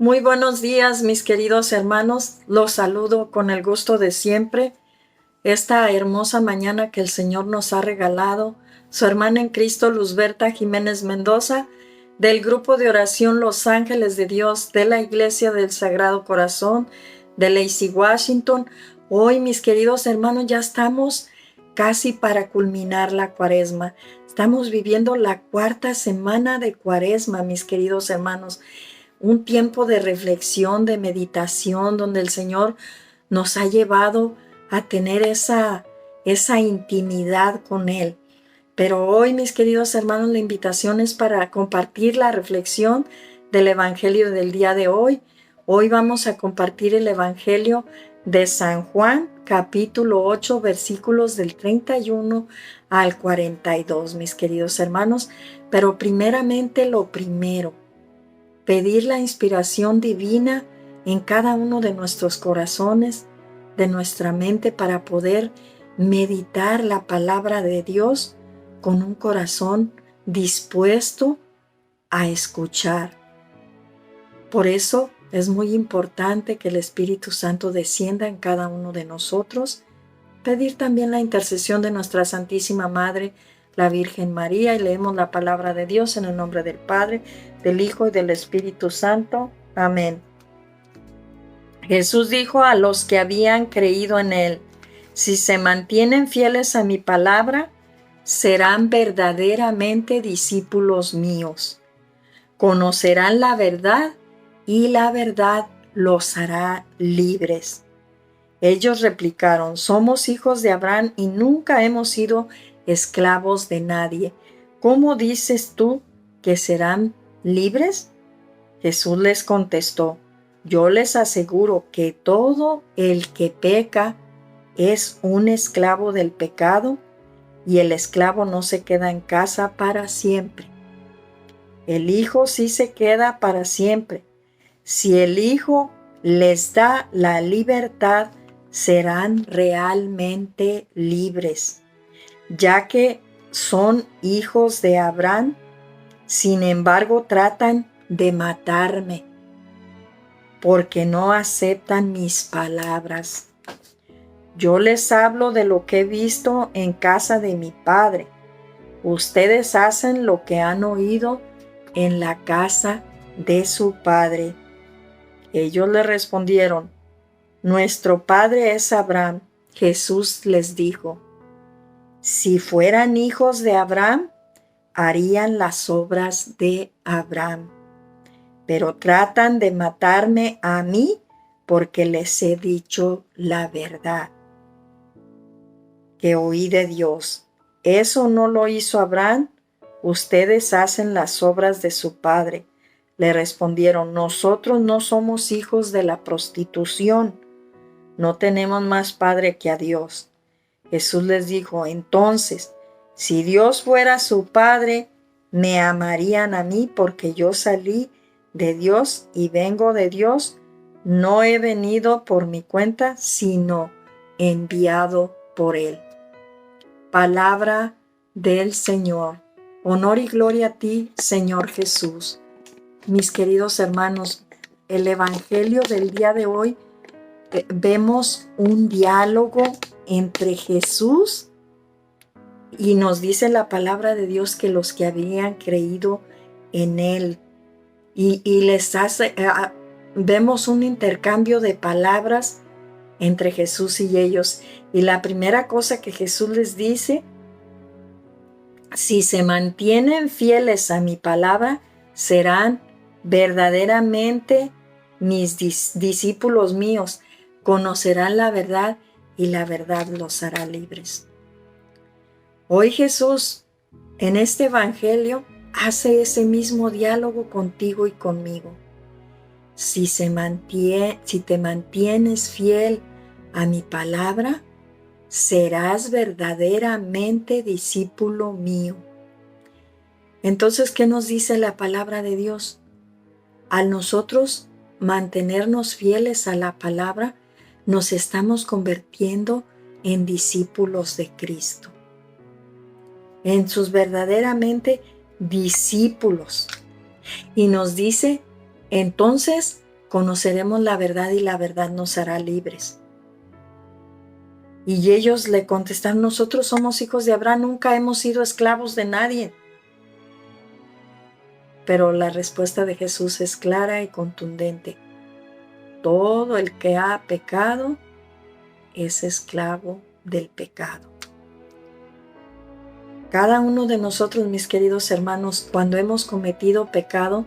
Muy buenos días, mis queridos hermanos. Los saludo con el gusto de siempre. Esta hermosa mañana que el Señor nos ha regalado, su hermana en Cristo, Luzberta Jiménez Mendoza, del grupo de oración Los Ángeles de Dios de la Iglesia del Sagrado Corazón de Lacey, Washington. Hoy, mis queridos hermanos, ya estamos casi para culminar la Cuaresma. Estamos viviendo la cuarta semana de Cuaresma, mis queridos hermanos. Un tiempo de reflexión, de meditación, donde el Señor nos ha llevado a tener esa intimidad con Él. Pero hoy, mis queridos hermanos, la invitación es para compartir la reflexión del Evangelio del día de hoy. Hoy vamos a compartir el Evangelio de San Juan, capítulo 8, versículos del 31 al 42, mis queridos hermanos. Pero primeramente lo primero, pedir la inspiración divina en cada uno de nuestros corazones, de nuestra mente, para poder meditar la palabra de Dios con un corazón dispuesto a escuchar. Por eso es muy importante que el Espíritu Santo descienda en cada uno de nosotros, pedir también la intercesión de nuestra Santísima Madre, la Virgen María, y leemos la palabra de Dios en el nombre del Padre, del Hijo y del Espíritu Santo. Amén. Jesús dijo a los que habían creído en Él: si se mantienen fieles a mi palabra, serán verdaderamente discípulos míos. Conocerán la verdad y la verdad los hará libres. Ellos replicaron: somos hijos de Abraham y nunca hemos sido esclavos de nadie. ¿Cómo dices tú que serán libres? Jesús les contestó: yo les aseguro que todo el que peca es un esclavo del pecado, y el esclavo no se queda en casa para siempre. El Hijo sí se queda para siempre. Si el Hijo les da la libertad, serán realmente libres, ya que son hijos de Abraham. Sin embargo, tratan de matarme porque no aceptan mis palabras. Yo les hablo de lo que he visto en casa de mi Padre. Ustedes hacen lo que han oído en la casa de su padre. Ellos le respondieron: nuestro padre es Abraham. Jesús les dijo: si fueran hijos de Abraham, harían las obras de Abraham. Pero tratan de matarme a mí porque les he dicho la verdad que oí de Dios. ¿Eso no lo hizo Abraham? Ustedes hacen las obras de su padre. Le respondieron: nosotros no somos hijos de la prostitución. No tenemos más padre que a Dios. Jesús les dijo: entonces, si Dios fuera su padre, me amarían a mí, porque yo salí de Dios y vengo de Dios. No he venido por mi cuenta, sino enviado por Él. Palabra del Señor. Honor y gloria a ti, Señor Jesús. Mis queridos hermanos, el Evangelio del día de hoy, vemos un diálogo entre Jesús y nos dice la palabra de Dios que los que habían creído en Él, y les hace, vemos un intercambio de palabras entre Jesús y ellos. Y la primera cosa que Jesús les dice: si se mantienen fieles a mi palabra, serán verdaderamente mis discípulos míos. Conocerán la verdad y la verdad los hará libres. Hoy Jesús, en este Evangelio, hace ese mismo diálogo contigo y conmigo. Si te mantienes fiel a mi palabra, serás verdaderamente discípulo mío. Entonces, ¿qué nos dice la palabra de Dios? Al nosotros mantenernos fieles a la palabra, nos estamos convirtiendo en discípulos de Cristo, en sus verdaderamente discípulos. Y nos dice: entonces, conoceremos la verdad y la verdad nos hará libres. Y ellos le contestaron, nosotros somos hijos de Abraham, nunca hemos sido esclavos de nadie. Pero la respuesta de Jesús es clara y contundente. Todo el que ha pecado es esclavo del pecado. Cada uno de nosotros, mis queridos hermanos, cuando hemos cometido pecado,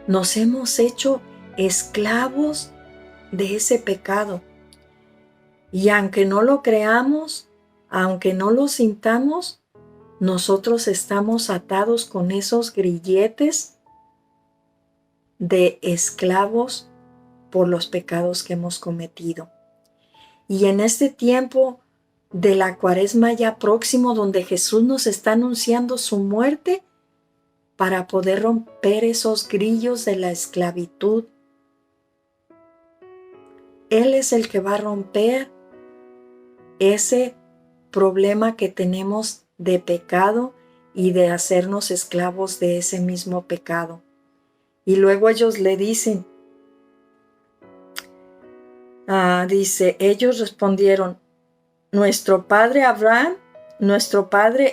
nos hemos hecho esclavos de ese pecado. Y aunque no lo creamos, aunque no lo sintamos, nosotros estamos atados con esos grilletes de esclavos por los pecados que hemos cometido. Y en este tiempo de la Cuaresma ya próximo, donde Jesús nos está anunciando su muerte para poder romper esos grillos de la esclavitud, Él es el que va a romper ese problema que tenemos de pecado y de hacernos esclavos de ese mismo pecado. Y luego ellos le dicen, ellos respondieron, nuestro padre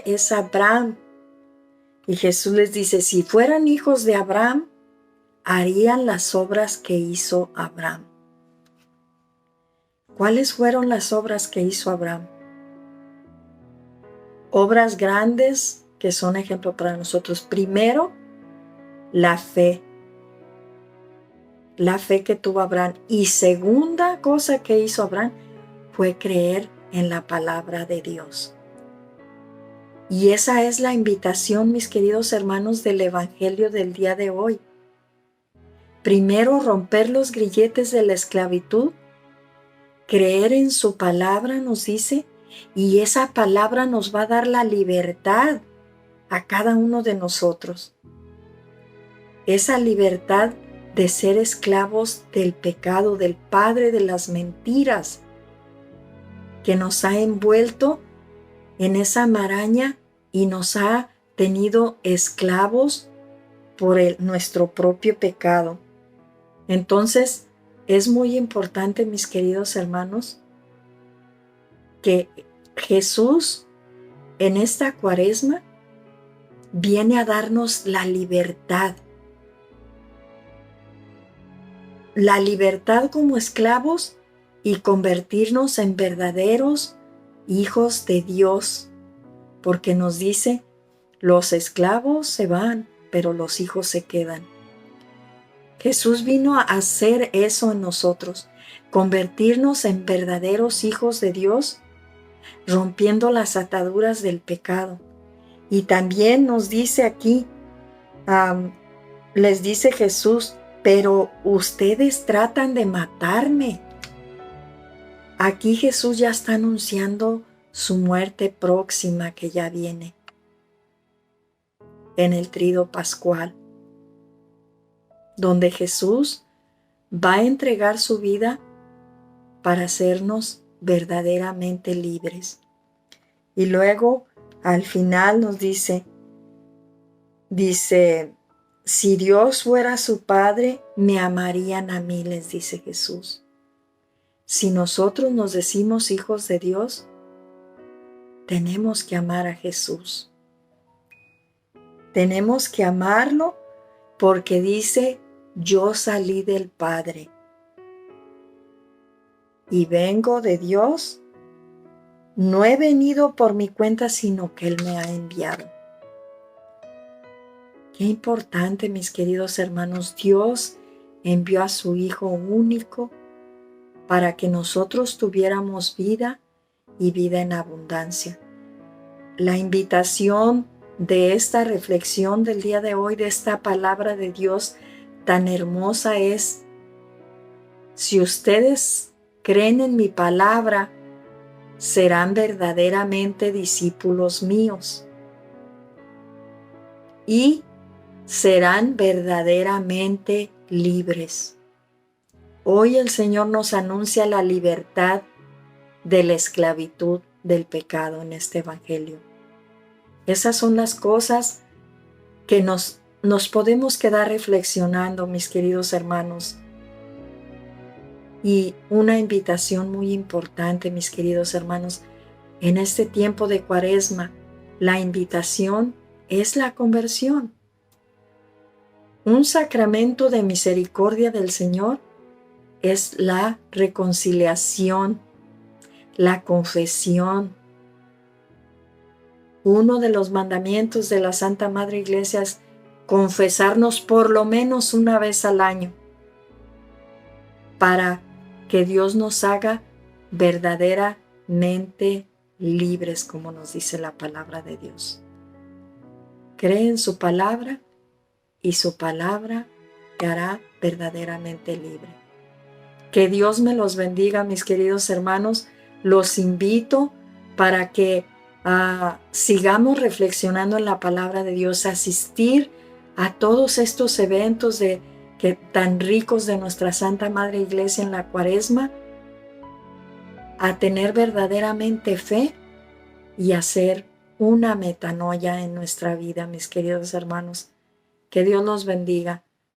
es Abraham. Y Jesús les dice, si fueran hijos de Abraham, harían las obras que hizo Abraham. ¿Cuáles fueron las obras que hizo Abraham? Obras grandes que son ejemplo para nosotros. Primero, la fe que tuvo Abraham. Y segunda cosa que hizo Abraham fue creer en la palabra de Dios. Y esa es la invitación, mis queridos hermanos, del Evangelio del día de hoy. Primero, romper los grilletes de la esclavitud, creer en su palabra, nos dice, y esa palabra nos va a dar la libertad a cada uno de nosotros. Esa libertad de ser esclavos del pecado, del padre de las mentiras, que nos ha envuelto en esa maraña y nos ha tenido esclavos por nuestro propio pecado. Entonces, es muy importante, mis queridos hermanos, que Jesús en esta Cuaresma viene a darnos la libertad como esclavos y convertirnos en verdaderos hijos de Dios, porque nos dice, los esclavos se van, pero los hijos se quedan. Jesús vino a hacer eso en nosotros, convertirnos en verdaderos hijos de Dios, rompiendo las ataduras del pecado. Y también nos dice aquí, les dice Jesús, pero ustedes tratan de matarme. Aquí Jesús ya está anunciando su muerte próxima que ya viene en el Tríodo Pascual, donde Jesús va a entregar su vida para hacernos verdaderamente libres. Y luego al final nos dice, si Dios fuera su Padre, me amarían a mí, les dice Jesús. Si nosotros nos decimos hijos de Dios, tenemos que amar a Jesús. Tenemos que amarlo porque dice, yo salí del Padre y vengo de Dios. No he venido por mi cuenta, sino que Él me ha enviado. Qué importante, mis queridos hermanos. Dios envió a su Hijo único para que nosotros tuviéramos vida y vida en abundancia. La invitación de esta reflexión del día de hoy, de esta palabra de Dios tan hermosa es, si ustedes creen en mi palabra, serán verdaderamente discípulos míos y serán verdaderamente libres. Hoy el Señor nos anuncia la libertad de la esclavitud del pecado en este Evangelio. Esas son las cosas que nos podemos quedar reflexionando, mis queridos hermanos. Y una invitación muy importante, mis queridos hermanos, en este tiempo de Cuaresma, la invitación es la conversión. Un sacramento de misericordia del Señor es la reconciliación, la confesión. Uno de los mandamientos de la Santa Madre Iglesia es confesarnos por lo menos una vez al año para que Dios nos haga verdaderamente libres, como nos dice la palabra de Dios. Cree en su palabra y su palabra te hará verdaderamente libre. Que Dios me los bendiga, mis queridos hermanos. Los invito para que sigamos reflexionando en la palabra de Dios, asistir a todos estos eventos tan ricos de nuestra Santa Madre Iglesia en la Cuaresma, a tener verdaderamente fe y hacer una metanoia en nuestra vida, mis queridos hermanos. Que Dios los bendiga.